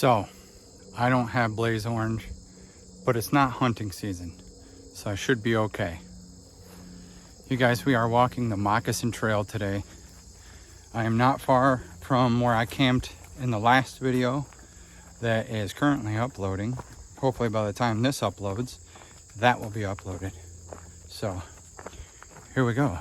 So, I don't have blaze orange, but it's not hunting season, so I should be okay. You guys, we are walking the Moccasin Trail today. I am not far from where I camped in the last video that is currently uploading. Hopefully by the time this uploads, that will be uploaded. So, here we go.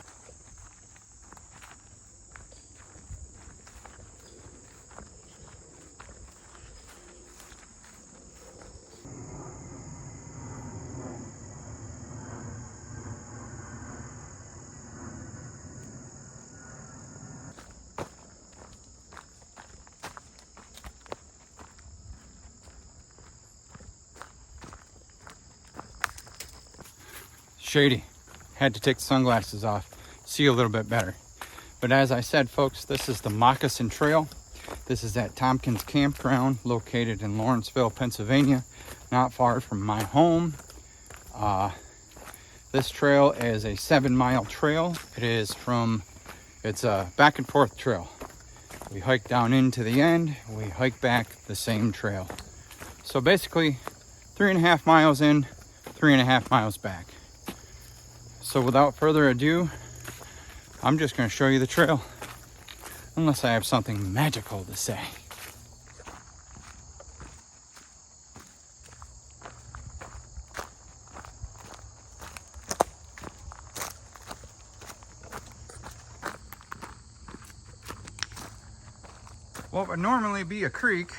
Shady. Had to take the sunglasses off, see a little bit better. But as I said, folks, this is the Moccasin Trail. This is at Tompkins Campground, located in Lawrenceville, Pennsylvania, not far from my home. This trail is a 7-mile trail. It's a back and forth trail. We hike down into the end, we hike back the same trail. So basically 3.5 miles in, 3.5 miles back. So without further ado, I'm just going to show you the trail, unless I have something magical to say. What would normally be a creek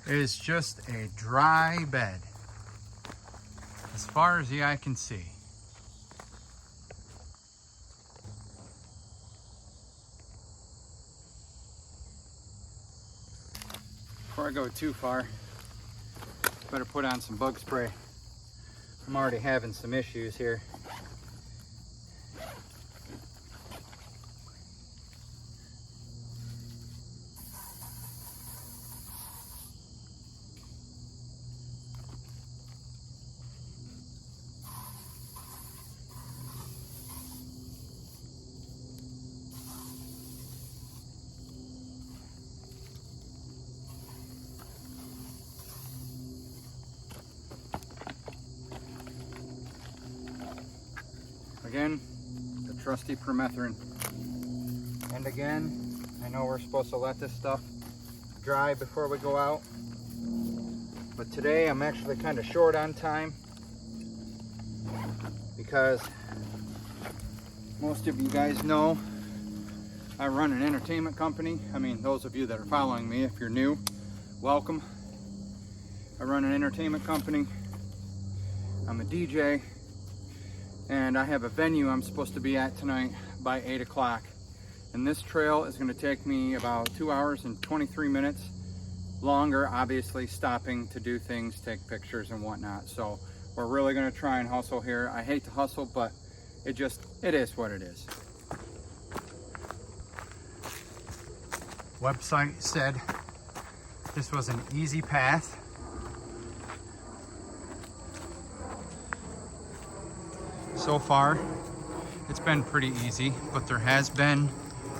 is just a dry bed, as far as the eye can see. Before I go too far, better put on some bug spray. I'm already having some issues here. Again, the trusty permethrin. And again, I know we're supposed to let this stuff dry before we go out, but today I'm actually kind of short on time because most of you guys know I run an entertainment company. I mean, those of you that are following me, if you're new, welcome. I run an entertainment company. I'm a DJ. And I have a venue I'm supposed to be at tonight by 8 o'clock. And this trail is going to take me about 2 hours and 23 minutes longer, obviously stopping to do things, take pictures and whatnot. So we're really going to try and hustle here. I hate to hustle, but it is what it is. Website said this was an easy path. So far, it's been pretty easy, but there has been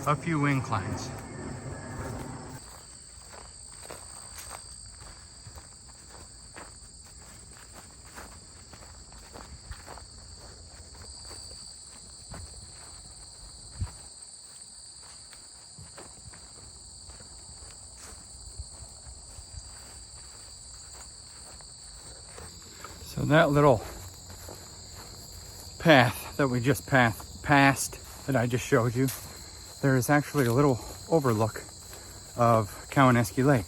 a few inclines. So that little path that we just passed that I just showed you, there is actually a little overlook of Cowanesque Lake.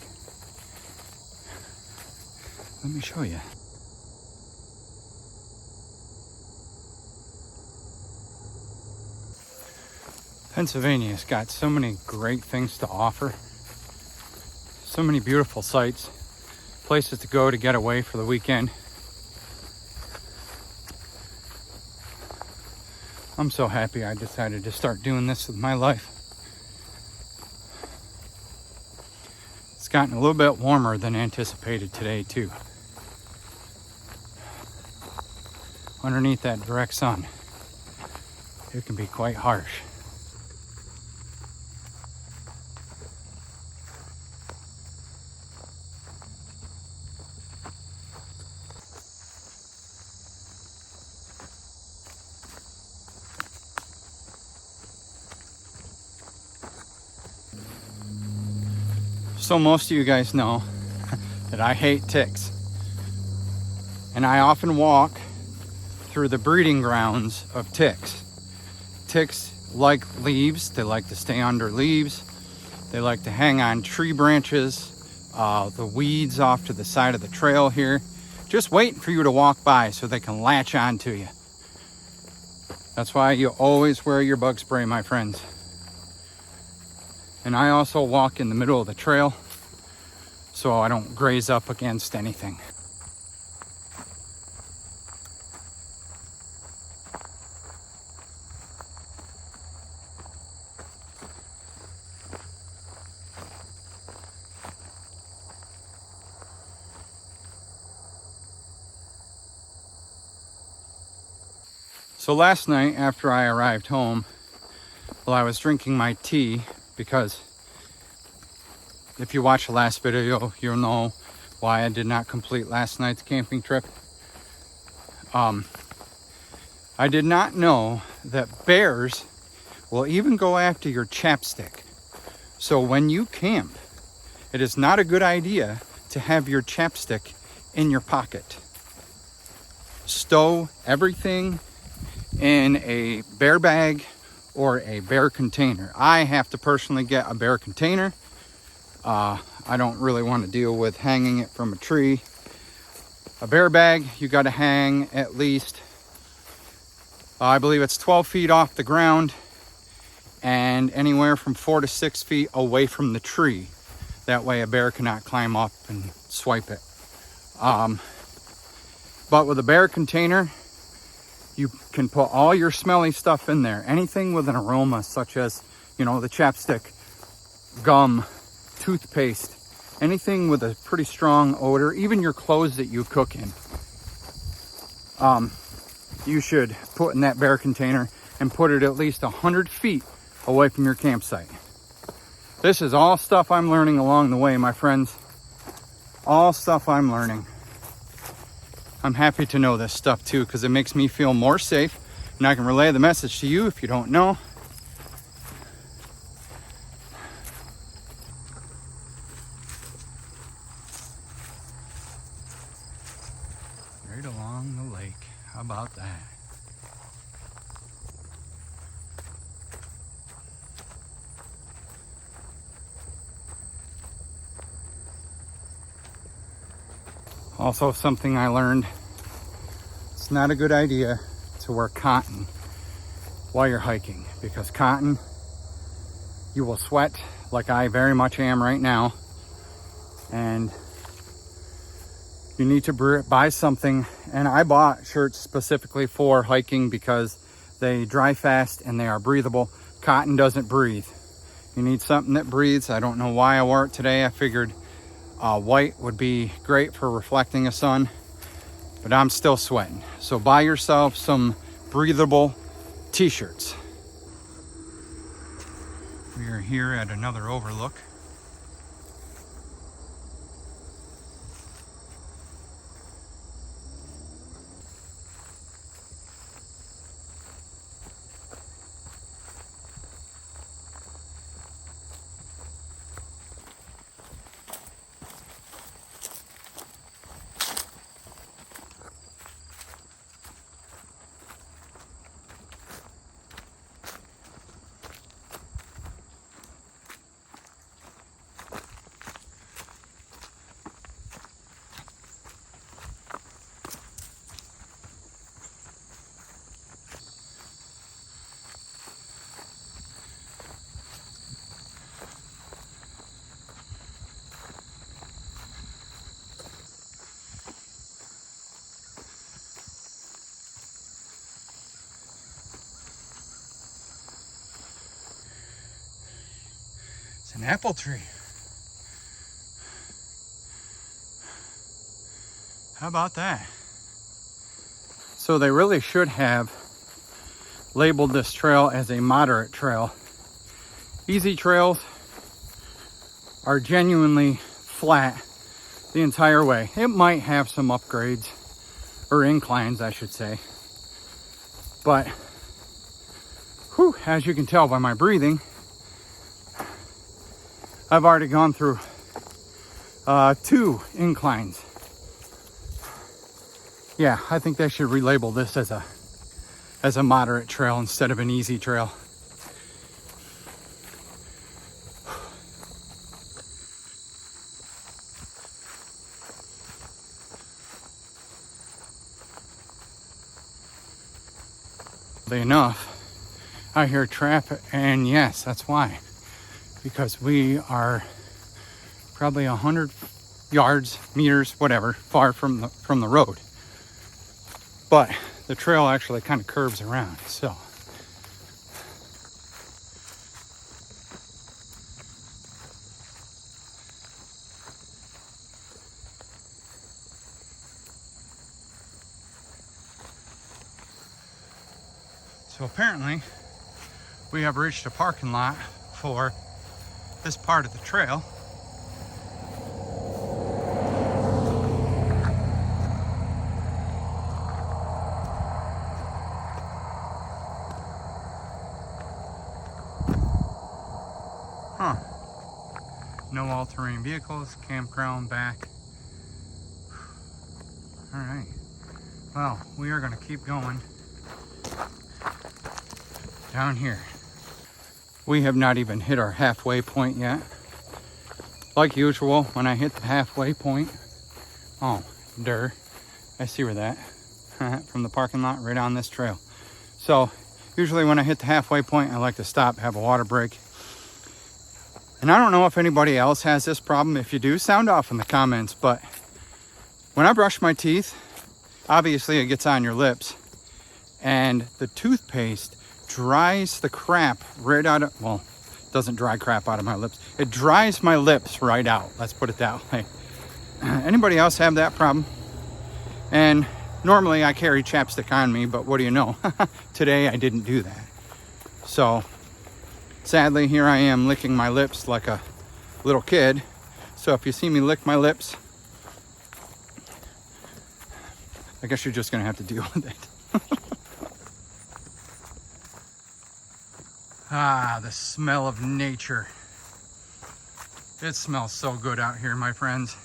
Let me show you. Pennsylvania's got so many great things to offer, so many beautiful sights, places to go to get away for the weekend. I'm so happy I decided to start doing this with my life. It's gotten a little bit warmer than anticipated today too. Underneath that direct sun, it can be quite harsh. So most of you guys know that I hate ticks. And I often walk through the breeding grounds of ticks. Ticks like leaves. They like to stay under leaves. They like to hang on tree branches, the weeds off to the side of the trail here. Just waiting for you to walk by so they can latch on to you. That's why you always wear your bug spray, my friends. And I also walk in the middle of the trail so I don't graze up against anything. So last night after I arrived home, well, I was drinking my tea because if you watch the last video, you'll know why I did not complete last night's camping trip. I did not know that bears will even go after your chapstick. So when you camp, it is not a good idea to have your chapstick in your pocket. Stow everything in a bear bag or a bear container. I have to personally get a bear container. I don't really want to deal with hanging it from a tree. A bear bag, you got to hang at least, I believe it's 12 feet off the ground and anywhere from 4 to 6 feet away from the tree. That way a bear cannot climb up and swipe it. But with a bear container, you can put all your smelly stuff in there. Anything with an aroma, such as, the chapstick, gum, toothpaste, anything with a pretty strong odor, even your clothes that you cook in. You should put in that bear container and put it at least 100 feet away from your campsite. This is all stuff I'm learning along the way, my friends. All stuff I'm learning. I'm happy to know this stuff too, because it makes me feel more safe, and I can relay the message to you if you don't know. Right along the lake. How about that? Also, something I learned, it's not a good idea to wear cotton while you're hiking, because cotton, you will sweat like I very much am right now, and you need to buy something. And I bought shirts specifically for hiking because they dry fast and they are breathable. Cotton doesn't breathe. You need something that breathes. I don't know why I wore it today. I figured white would be great for reflecting the sun, but I'm still sweating. So buy yourself some breathable t-shirts. We are here at another overlook. It's an apple tree. How about that? So they really should have labeled this trail as a moderate trail. Easy trails are genuinely flat the entire way. It might have some upgrades, or inclines I should say, but as you can tell by my breathing, I've already gone through 2 inclines. Yeah, I think they should relabel this as a moderate trail instead of an easy trail. Enough, I hear traffic, and yes, that's why. Because we are probably 100 yards, meters, whatever, far from the road. But the trail actually kind of curves around, so. So apparently, we have reached a parking lot for this part of the trail. Huh. No all-terrain vehicles, campground back. All right. Well, we are going to keep going down here. We have not even hit our halfway point yet. Like usual, when I hit the halfway point, oh, I see where that, from the parking lot right on this trail. So usually when I hit the halfway point, I like to stop, have a water break. And I don't know if anybody else has this problem. If you do, sound off in the comments. But when I brush my teeth, obviously it gets on your lips, and the toothpaste dries the crap right out of, well, doesn't dry crap out of my lips. It dries my lips right out. Let's put it that way. Anybody else have that problem? And normally I carry chapstick on me, but what do you know? Today I didn't do that. So sadly, here I am licking my lips like a little kid. So if you see me lick my lips, I guess you're just gonna have to deal with it. Ah, the smell of nature. It smells so good out here, my friends.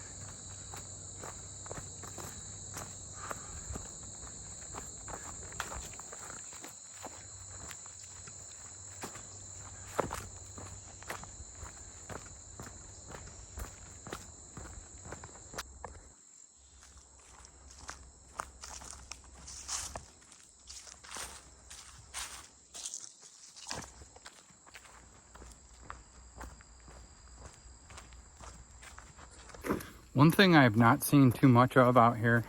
One thing I have not seen too much of out here,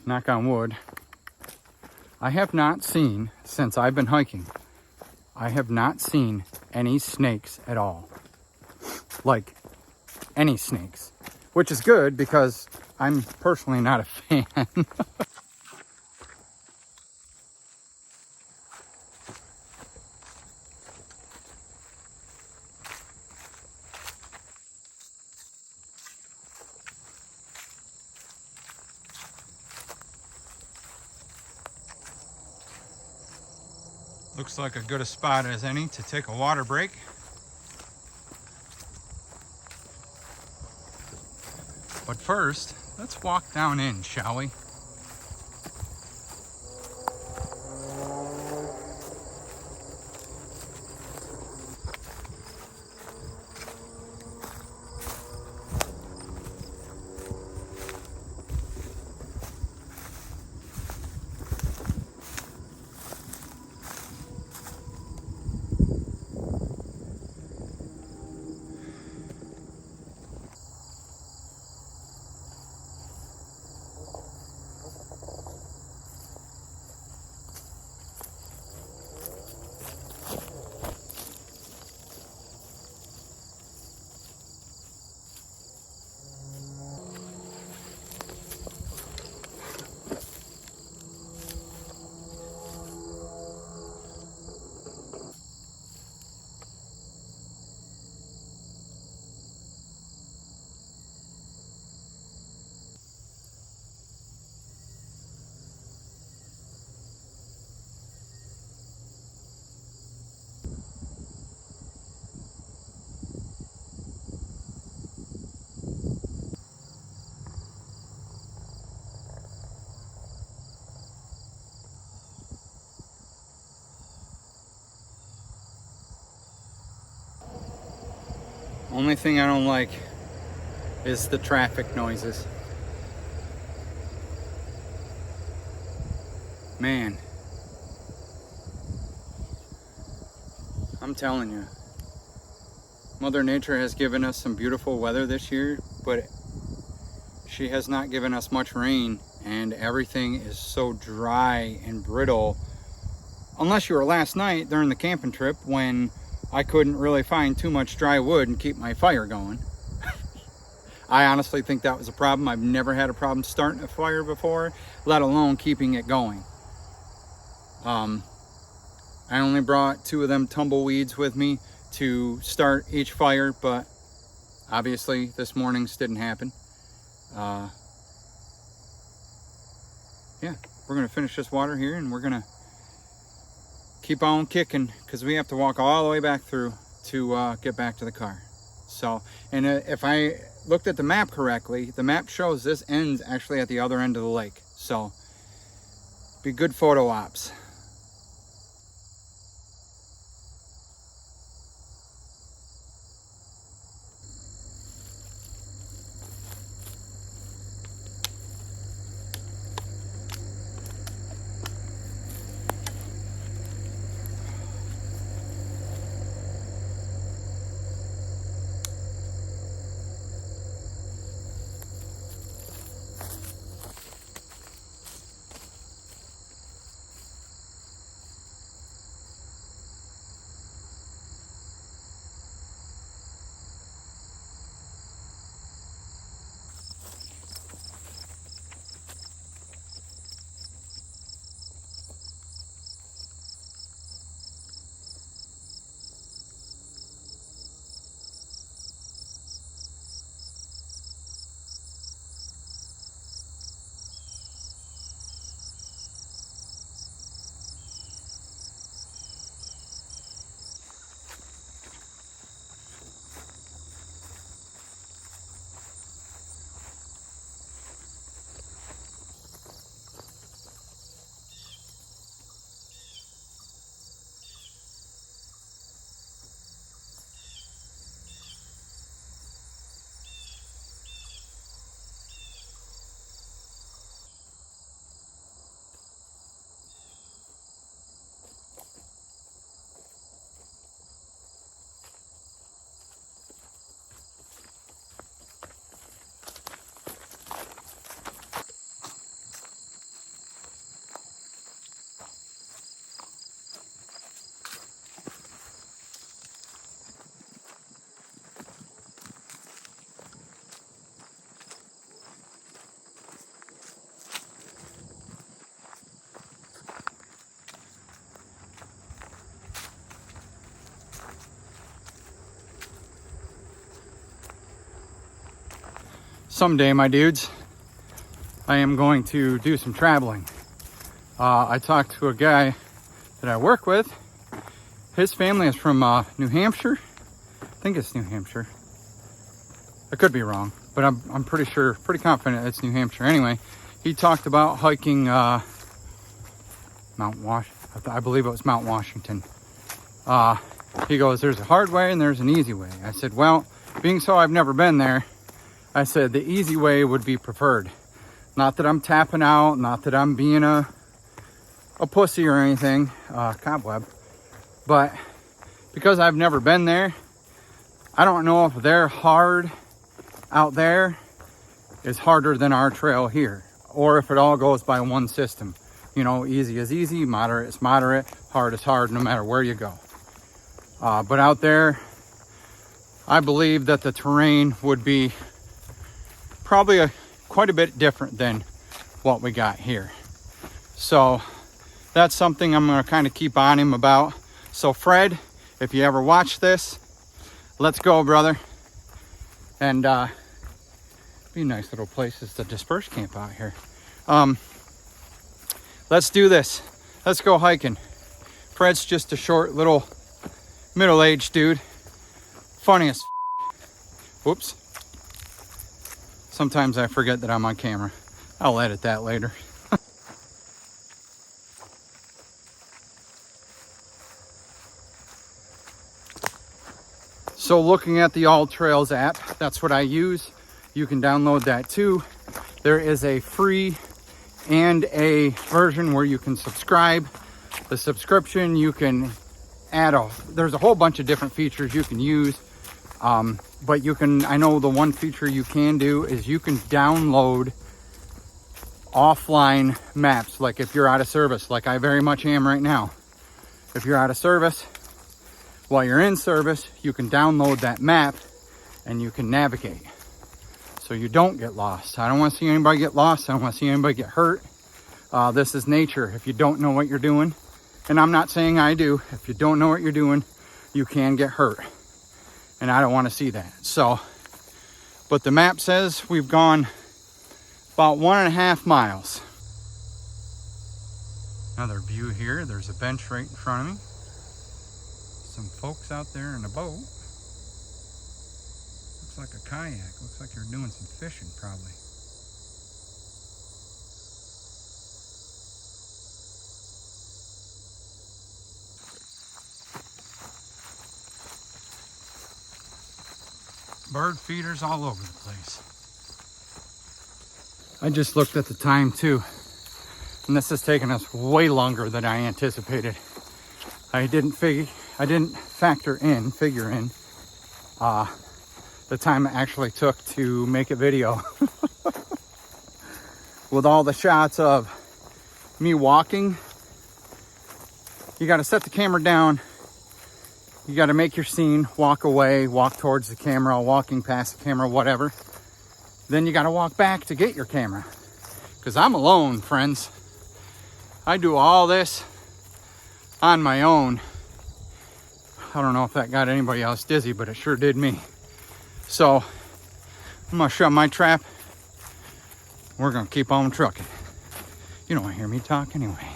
knock on wood, I have not seen, since I've been hiking, I have not seen any snakes at all. Like, any snakes. Which is good because I'm personally not a fan. Looks like as good a spot as any to take a water break. But first, let's walk down in, shall we? Only thing I don't like is the traffic noises. Man, I'm telling you, Mother Nature has given us some beautiful weather this year, but she has not given us much rain, and everything is so dry and brittle. Unless you were last night during the camping trip when I couldn't really find too much dry wood and keep my fire going. I honestly think that was a problem. I've never had a problem starting a fire before, let alone keeping it going. I only brought 2 of them tumbleweeds with me to start each fire, but obviously this morning's didn't happen. Yeah, we're gonna finish this water here and we're gonna keep on kicking because we have to walk all the way back through to get back to the car. So, and if I looked at the map correctly, the map shows this ends actually at the other end of the lake. So, be good photo ops. Someday, my dudes, I am going to do some traveling. I talked to a guy that I work with. His family is from New Hampshire. I think it's New Hampshire. I could be wrong, but I'm pretty sure, pretty confident it's New Hampshire. Anyway, he talked about hiking Mount I believe it was Mount Washington. He goes, there's a hard way and there's an easy way. I said, well, being so I've never been there, I said the easy way would be preferred. Not that I'm tapping out, not that I'm being a pussy or anything, cobweb, but because I've never been there, I don't know if their hard out there is harder than our trail here, or if it all goes by one system. You know, easy is easy, moderate is moderate, hard is hard, no matter where you go. But out there, I believe that the terrain would be probably quite a bit different than what we got here. So that's something I'm going to kind of keep on him about. So Fred, if you ever watch this, let's go, brother. And be nice little places to disperse camp out here. Let's do this. Let's go hiking. Fred's just a short little middle-aged dude. Funniest. Whoops. Sometimes I forget that I'm on camera. I'll edit that later. So looking at the All Trails app, that's what I use. You can download that too. There is a free and a version where you can subscribe. The subscription, you can add there's a whole bunch of different features you can use. But you can, I know the one feature you can do is you can download offline maps. Like if you're out of service, like I very much am right now. If you're out of service, while you're in service, you can download that map and you can navigate. So you don't get lost. I don't want to see anybody get lost. I don't want to see anybody get hurt. This is nature. If you don't know what you're doing, and I'm not saying I do, if you don't know what you're doing, you can get hurt. And I don't want to see that. So, but the map says we've gone about 1.5 miles. Another view here. There's a bench right in front of me. Some folks out there in a boat. Looks like a kayak. Looks like you're doing some fishing probably. Bird feeders all over the place. I just looked at the time too, and this has taken us way longer than I anticipated. I didn't figure in the time it actually took to make a video. With all the shots of me walking, you got to set the camera down. You got to make your scene, walk away, walk towards the camera, walking past the camera, whatever. Then you got to walk back to get your camera. Because I'm alone, friends. I do all this on my own. I don't know if that got anybody else dizzy, but it sure did me. So I'm going to shut my trap. We're going to keep on trucking. You don't want to hear me talk anyway.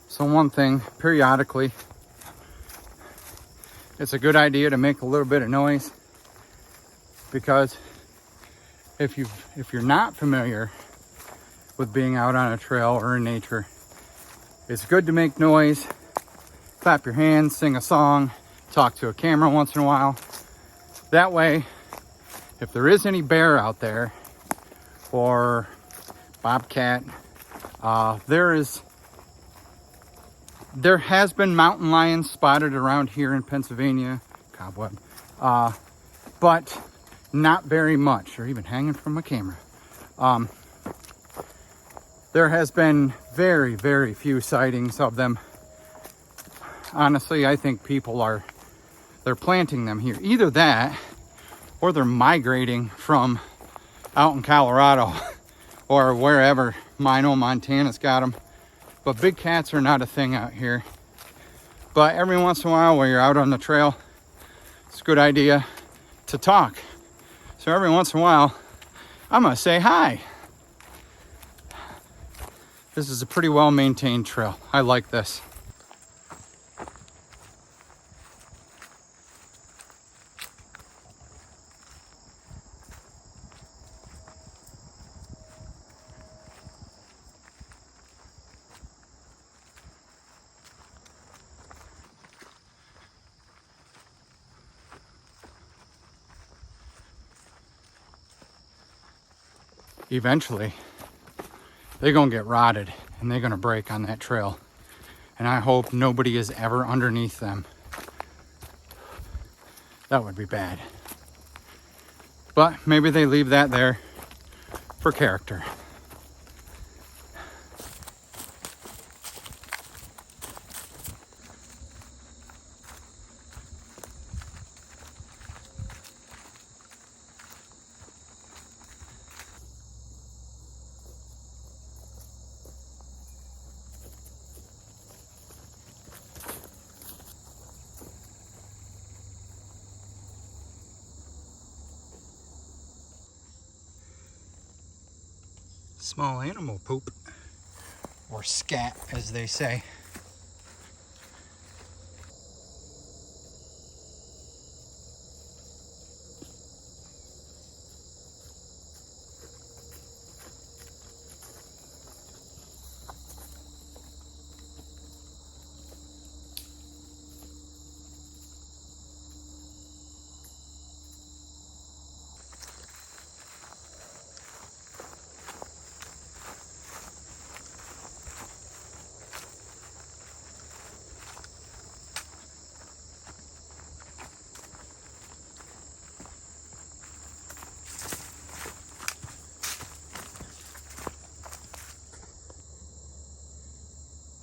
So one thing, periodically, it's a good idea to make a little bit of noise, because if you're not familiar with being out on a trail or in nature, it's good to make noise, clap your hands, sing a song, talk to a camera once in a while. That way, if there is any bear out there or bobcat, there has been mountain lions spotted around here in Pennsylvania, cobweb, but not very much, or even hanging from a camera. There has been very, very few sightings of them. Honestly, I think they're planting them here. Either that, or they're migrating from out in Colorado or wherever. Montana's got them. But big cats are not a thing out here. But every once in a while, while you're out on the trail, it's a good idea to talk. So every once in a while, I'm gonna say hi. This is a pretty well maintained trail. I like this. Eventually, they're gonna get rotted and they're gonna break on that trail. And I hope nobody is ever underneath them. That would be bad. But maybe they leave that there for character. Small animal poop, or scat as they say.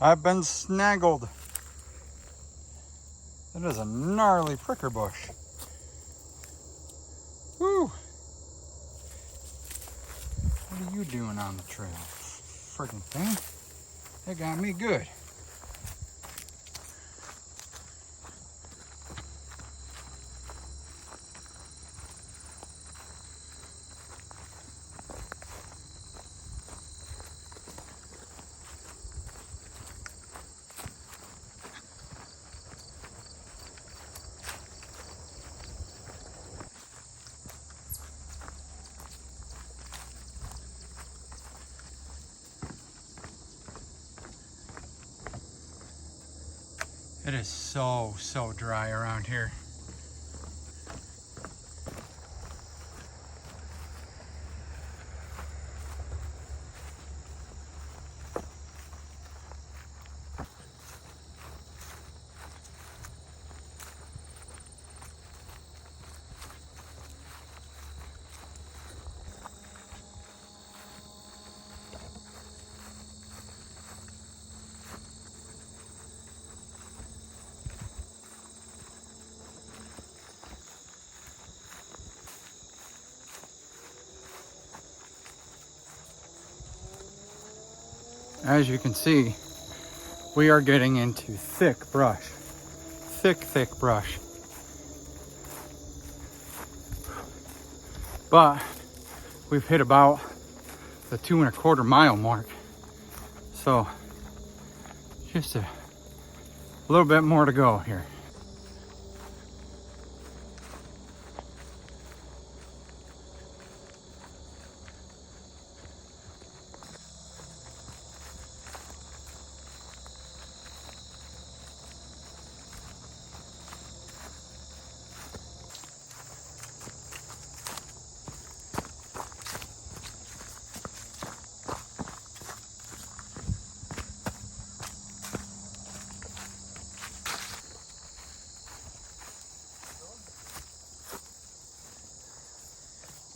I've been snaggled. That is a gnarly pricker bush. Woo! What are you doing on the trail? Friggin' thing. That got me good. It is so dry around here. As you can see, we are getting into thick brush. Thick brush. But we've hit about the 2.25 mile mark. So just a little bit more to go here.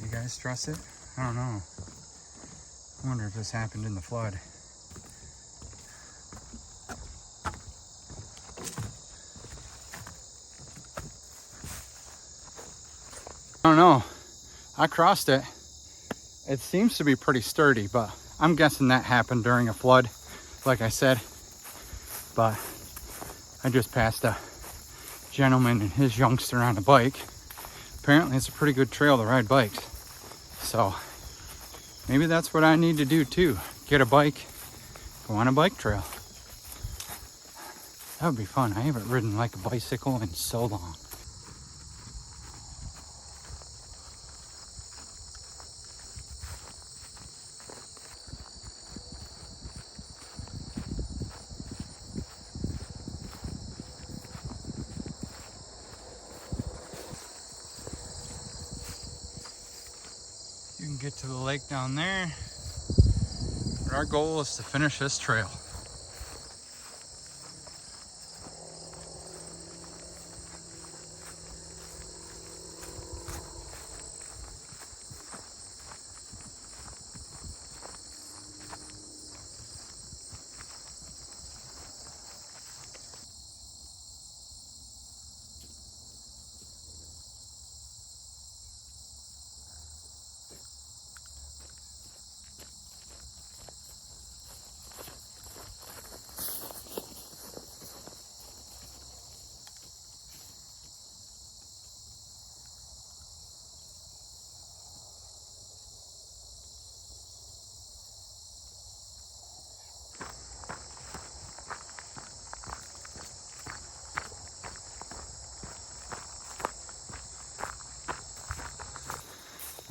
You guys trust it? I don't know. I wonder if this happened in the flood. I don't know. I crossed it. It seems to be pretty sturdy, but I'm guessing that happened during a flood, like I said. But I just passed a gentleman and his youngster on a bike. Apparently it's a pretty good trail to ride bikes. So maybe that's what I need to do too. Get a bike, go on a bike trail. That would be fun. I haven't ridden like a bicycle in so long. You can get to the lake down there. But our goal is to finish this trail.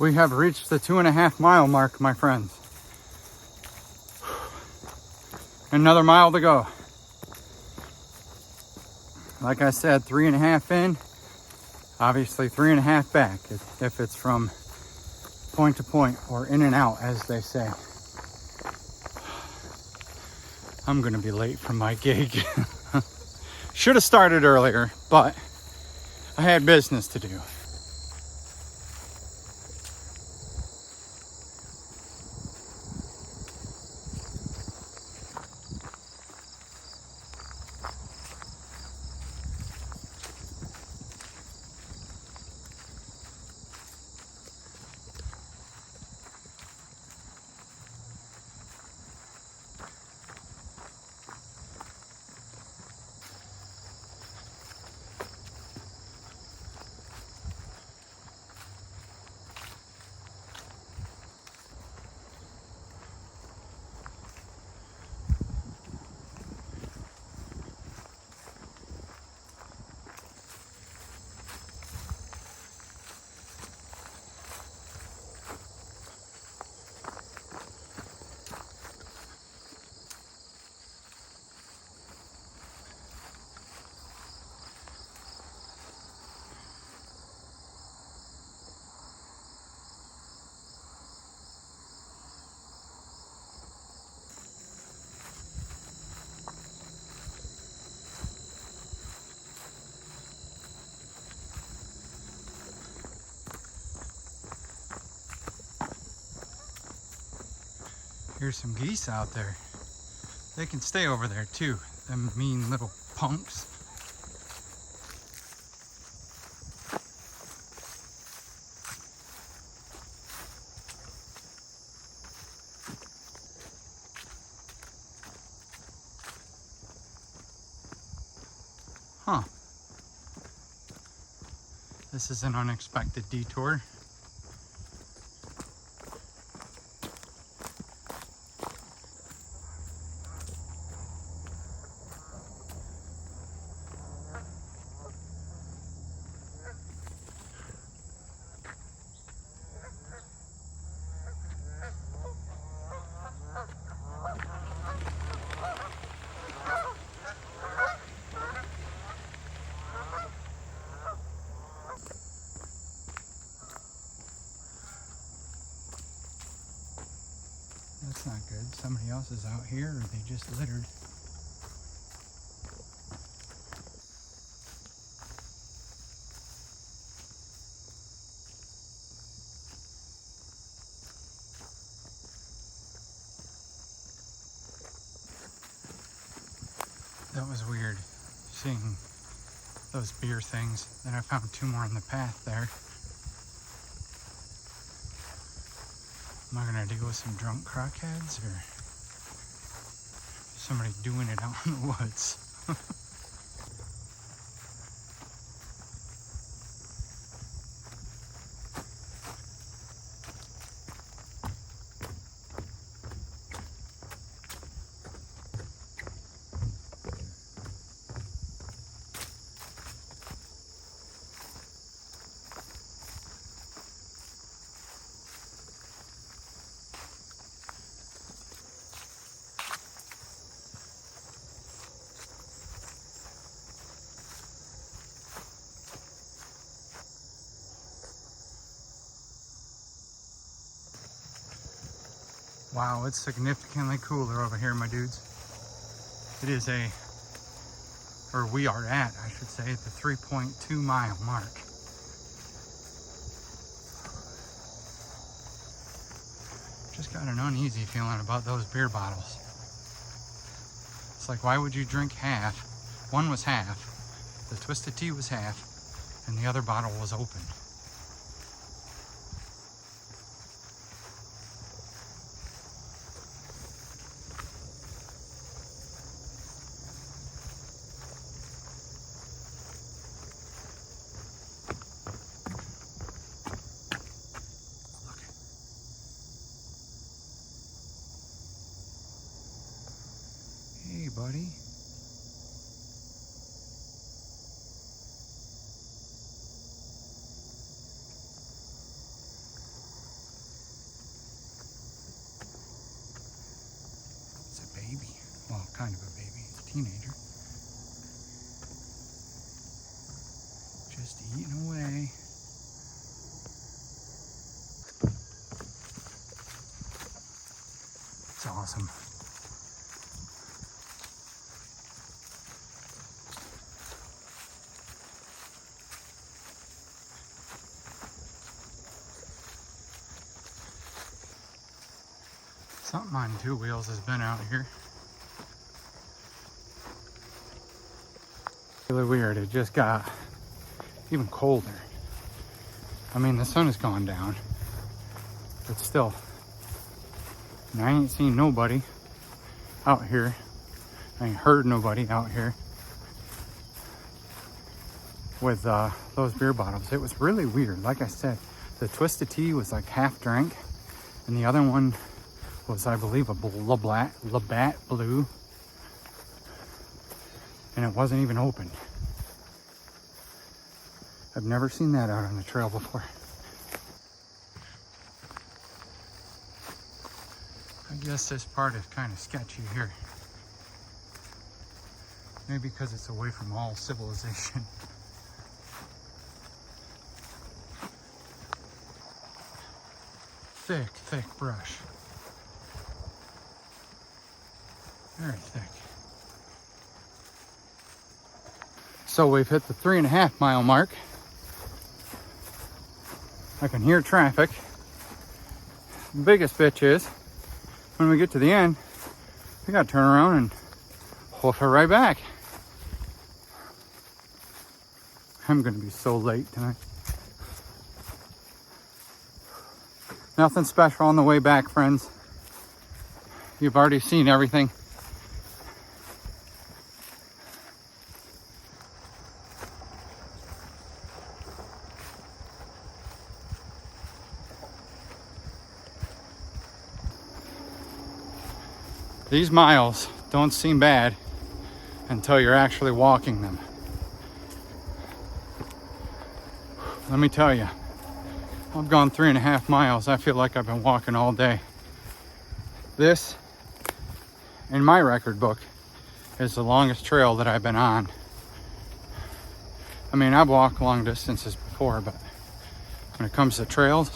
We have reached the 2.5 mile mark, my friends. Another mile to go. Like I said, 3.5 in, obviously 3.5 back, if it's from point to point, or in and out, as they say. I'm gonna be late for my gig. Should have started earlier, but I had business to do. Here's some geese out there. They can stay over there too, them mean little punks. Huh. This is an unexpected detour. That's not good. Somebody else is out here, or they just littered. That was weird, seeing those beer things. Then I found 2 more in the path there. Am I gonna deal with some drunk crackheads, or somebody doing it out in the woods? Wow, it's significantly cooler over here, my dudes. It is or we are at, I should say, at the 3.2 mile mark. Just got an uneasy feeling about those beer bottles. It's like, why would you drink half? One was half, the twisted tea was half, and the other bottle was open. Hey, buddy. teenager. Just eating away. It's awesome. Something on 2 wheels has been out here. Really weird, it just got even colder. I mean, the sun has gone down, but still. And I ain't seen nobody out here. I ain't heard nobody out here with those beer bottles. It was really weird. Like I said, the Twisted Tea was like half drank, and the other one was, I believe, a Labatt Blue, and it wasn't even open. I've never seen that out on the trail before. I guess this part is kind of sketchy here. Maybe because it's away from all civilization. Thick, thick brush. Very thick. So we've hit the 3.5 mile mark. I can hear traffic. The biggest bitch is when we get to the end, we gotta turn around and hoof it right back. I'm gonna be so late tonight. Nothing special on the way back, friends. You've already seen everything. These miles don't seem bad until you're actually walking them. Let me tell you, I've gone 3.5 miles. I feel like I've been walking all day. This, in my record book, is the longest trail that I've been on. I mean, I've walked long distances before, but when it comes to trails,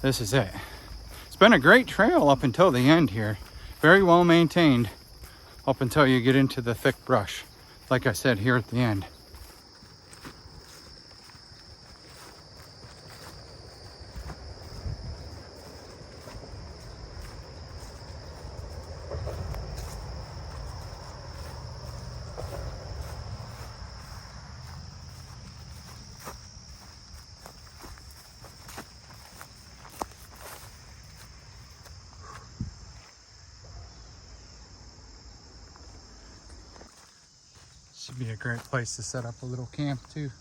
this is it. It's been a great trail up until the end here. Very well maintained up until you get into the thick brush, like I said here at the end. Should be a great place to set up a little camp too.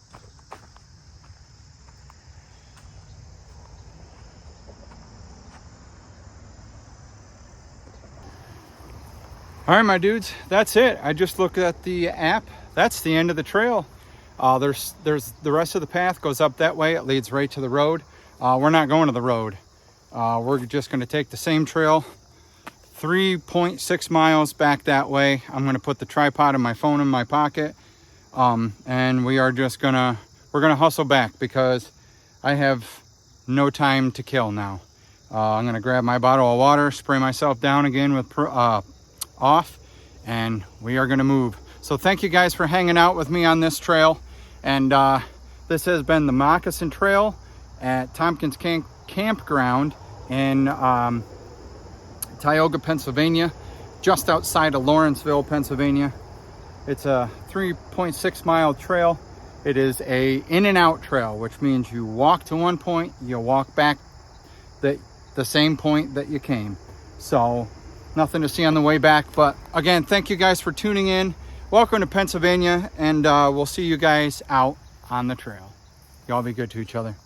All right, my dudes, that's it. I just looked at the app. That's the end of the trail. There's the rest of the path goes up that way. It leads right to the road. We're not going to the road. We're just going to take the same trail 3.6 miles back that way. I'm going to put the tripod and my phone in my pocket, and we're gonna hustle back because I have no time to kill now. I'm going to grab my bottle of water, spray myself down again with off, and we are going to move. So thank you guys for hanging out with me on this trail, and this has been the Moccasin Trail at Tompkins Campground in Tioga, Pennsylvania, just outside of Lawrenceville, Pennsylvania. It's a 3.6 mile trail. It is a in and out trail, which means you walk to one point, you walk back the same point that you came. So nothing to see on the way back. But again, thank you guys for tuning in. Welcome to Pennsylvania, and we'll see you guys out on the trail. Y'all be good to each other.